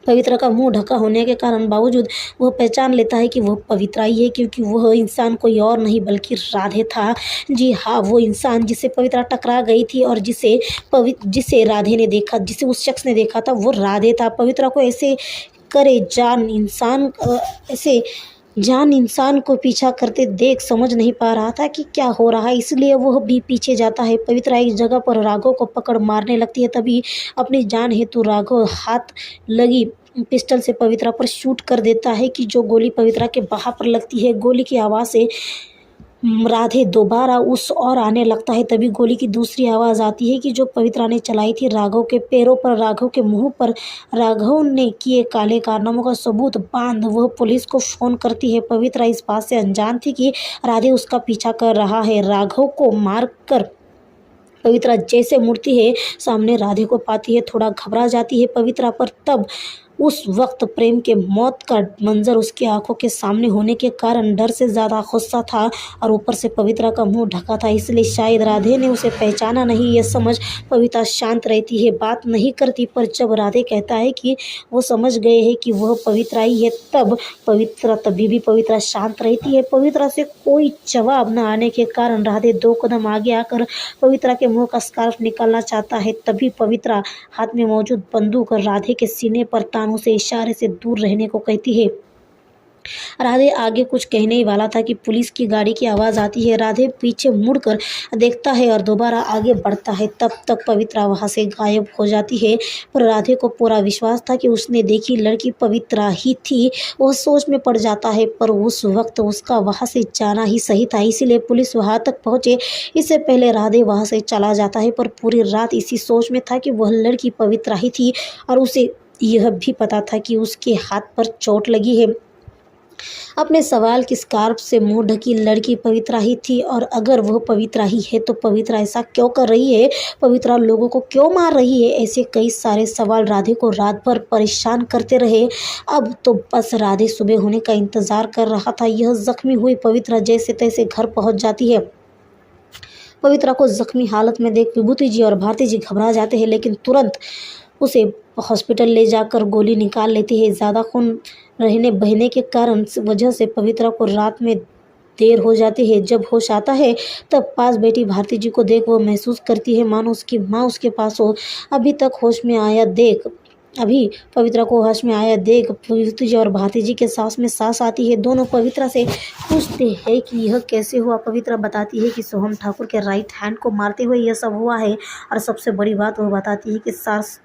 पवित्रा का मुंह ढका होने के कारण बावजूद वह पहचान लेता है कि वह पवित्रा ही है, क्योंकि वह इंसान कोई और नहीं बल्कि राधे था। जी हाँ, वो इंसान जिससे पवित्रा टकरा गई थी और जिसे राधे ने देखा, जिसे उस शख्स ने देखा था, वो राधे था। पवित्रा को ऐसे करे ऐसे जान इंसान को पीछा करते देख समझ नहीं पा रहा था कि क्या हो रहा है, इसलिए वह भी पीछे जाता है। पवित्रा एक जगह पर राघव को पकड़ मारने लगती है, तभी अपनी जान हेतु राघव हाथ लगी पिस्टल से पवित्रा पर शूट कर देता है कि जो गोली पवित्रा के बाह पर लगती है। गोली की आवाज़ से राधे दोबारा उस ओर आने लगता है। तभी गोली की दूसरी आवाज़ आती है कि जो पवित्रा ने चलाई थी राघव के पैरों पर, राघव के मुंह पर। राघव ने किए काले कारनामों का सबूत बांध वह पुलिस को फ़ोन करती है। पवित्रा इस बात से अनजान थी कि राधे उसका पीछा कर रहा है। राघव को मार कर पवित्रा जैसे मुड़ती है, सामने राधे को पाती है, थोड़ा घबरा जाती है पवित्रा, पर तब उस वक्त प्रेम के मौत का मंजर उसकी आंखों के सामने होने के कारण डर से ज़्यादा गुस्सा था और ऊपर से पवित्रा का मुंह ढका था, इसलिए शायद राधे ने उसे पहचाना नहीं। यह समझ पवित्रा शांत रहती है, बात नहीं करती। पर जब राधे कहता है कि वो समझ गए हैं कि वह पवित्रा ही है, तभी भी पवित्रा शांत रहती है। पवित्रा से कोई जवाब न आने के कारण राधे 2 कदम आगे आकर पवित्रा के मुंह का स्कार्फ निकालना चाहता है। तभी पवित्रा हाथ में मौजूद बंदूक राधे के सीने पर तान उसे इशारे से दूर रहने को कहती है। राधे आगे कुछ कहने ही वाला था कि पुलिस की गाड़ी की आवाज़ आती है। राधे पीछे मुड़कर देखता है और दोबारा आगे बढ़ता है। तब तक पवित्रा वहां से गायब हो जाती है। पर राधे को पूरा विश्वास था कि उसने देखी लड़की पवित्रा ही थी। वह सोच में पड़ जाता है, पर उस वक्त उसका वहां से जाना ही सही था, इसीलिए पुलिस वहां तक पहुंचे इससे पहले राधे वहां से चला जाता है। पर पूरी रात इसी सोच में था कि वह लड़की पवित्रा ही थी और उसे यह भी पता था कि उसके हाथ पर चोट लगी है। अपने सवाल की स्कार्फ से मुंह ढकी लड़की पवित्रा ही थी, और अगर वह पवित्रा ही है तो पवित्रा ऐसा क्यों कर रही है, पवित्रा लोगों को क्यों मार रही है। ऐसे कई सारे सवाल राधे को रात भर परेशान करते रहे। अब तो बस राधे सुबह होने का इंतजार कर रहा था। यह जख्मी हुई पवित्रा जैसे तैसे घर पहुंच जाती है। पवित्रा को जख्मी हालत में देख विभूति जी और भारती जी घबरा जाते हैं, लेकिन तुरंत उसे हॉस्पिटल ले जाकर गोली निकाल लेती है। ज़्यादा खून बहने के कारण वजह से पवित्रा को रात में देर हो जाती है। जब होश आता है तब पास बैठी भारती जी को देख वो महसूस करती है मानो उसकी माँ उसके पास हो। अभी पवित्रा को होश में आया देख विभूति जी और भारती जी के सांस में सांस आती है। दोनों पवित्रा से पूछते हैं कि यह कैसे हुआ। पवित्रा बताती है कि सोहम ठाकुर के राइट हैंड को मारते हुए यह सब हुआ है, और सबसे बड़ी बात वह बताती है कि सास